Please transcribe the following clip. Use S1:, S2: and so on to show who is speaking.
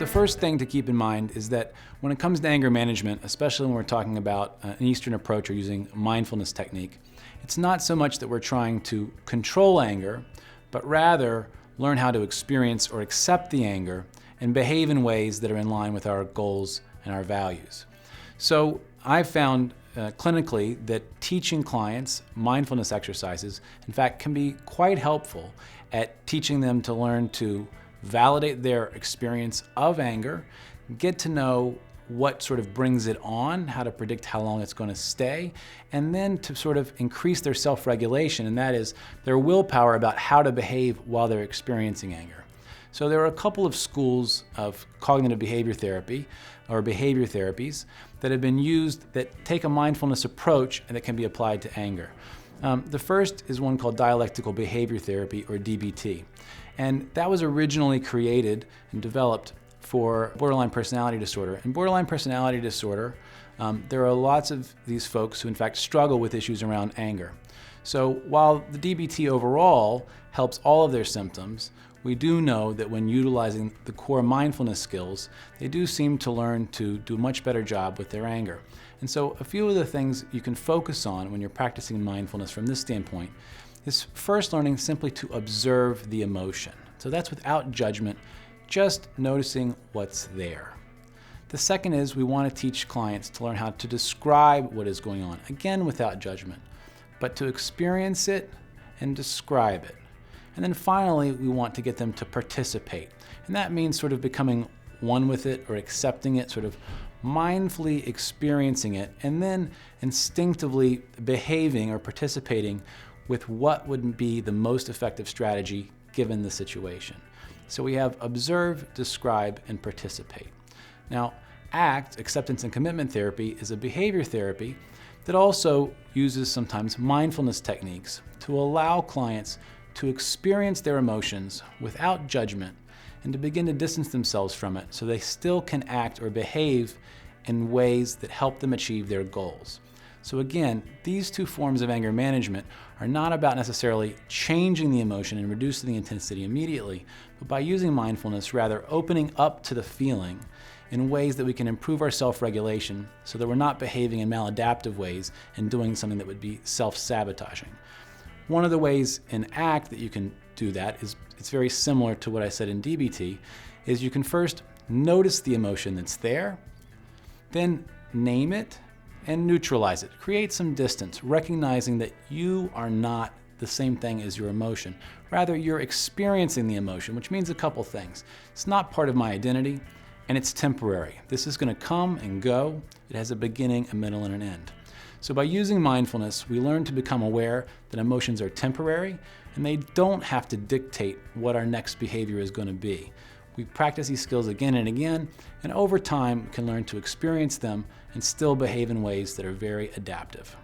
S1: The first thing to keep in mind is that when it comes to anger management, especially when we're talking about an Eastern approach or using mindfulness technique, it's not so much that we're trying to control anger, but rather learn how to experience or accept the anger and behave in ways that are in line with our goals and our values. So I've found clinically that teaching clients mindfulness exercises, in fact, can be quite helpful at teaching them to learn to validate their experience of anger, get to know what sort of brings it on, how to predict how long it's going to stay, and then to sort of increase their self-regulation, and that is their willpower about how to behave while they're experiencing anger. So there are a couple of schools of cognitive behavior therapy or behavior therapies that have been used that take a mindfulness approach and that can be applied to anger. The first is one called dialectical behavior therapy, or D.B.T. And that was originally created and developed for borderline personality disorder. In borderline personality disorder, there are lots of these folks who in fact struggle with issues around anger. So while the D.B.T. overall helps all of their symptoms, we do know that when utilizing the core mindfulness skills, they do seem to learn to do a much better job with their anger. And so a few of the things you can focus on when you're practicing mindfulness from this standpoint is first learning simply to observe the emotion. So that's without judgment, just noticing what's there. The second is we want to teach clients to learn how to describe what is going on, again without judgment, but to experience it and describe it. And then finally, we want to get them to participate. And that means sort of becoming one with it or accepting it, sort of mindfully experiencing it, and then instinctively behaving or participating with what would be the most effective strategy given the situation. So we have observe, describe, and participate. Now, ACT, acceptance and commitment therapy, is a behavior therapy that also uses sometimes mindfulness techniques to allow clients to experience their emotions without judgment and to begin to distance themselves from it so they still can act or behave in ways that help them achieve their goals. So again, these two forms of anger management are not about necessarily changing the emotion and reducing the intensity immediately, but by using mindfulness, rather opening up to the feeling in ways that we can improve our self-regulation so that we're not behaving in maladaptive ways and doing something that would be self-sabotaging. One of the ways in ACT that you can do that is, it's very similar to what I said in D.B.T, is you can first notice the emotion that's there, then name it and neutralize it. Create some distance, recognizing that you are not the same thing as your emotion. Rather, you're experiencing the emotion, which means a couple things. It's not part of my identity, and it's temporary. This is going to come and go. It has a beginning, a middle, and an end. So by using mindfulness, we learn to become aware that emotions are temporary and they don't have to dictate what our next behavior is going to be. We practice these skills again and again, and over time can learn to experience them and still behave in ways that are very adaptive.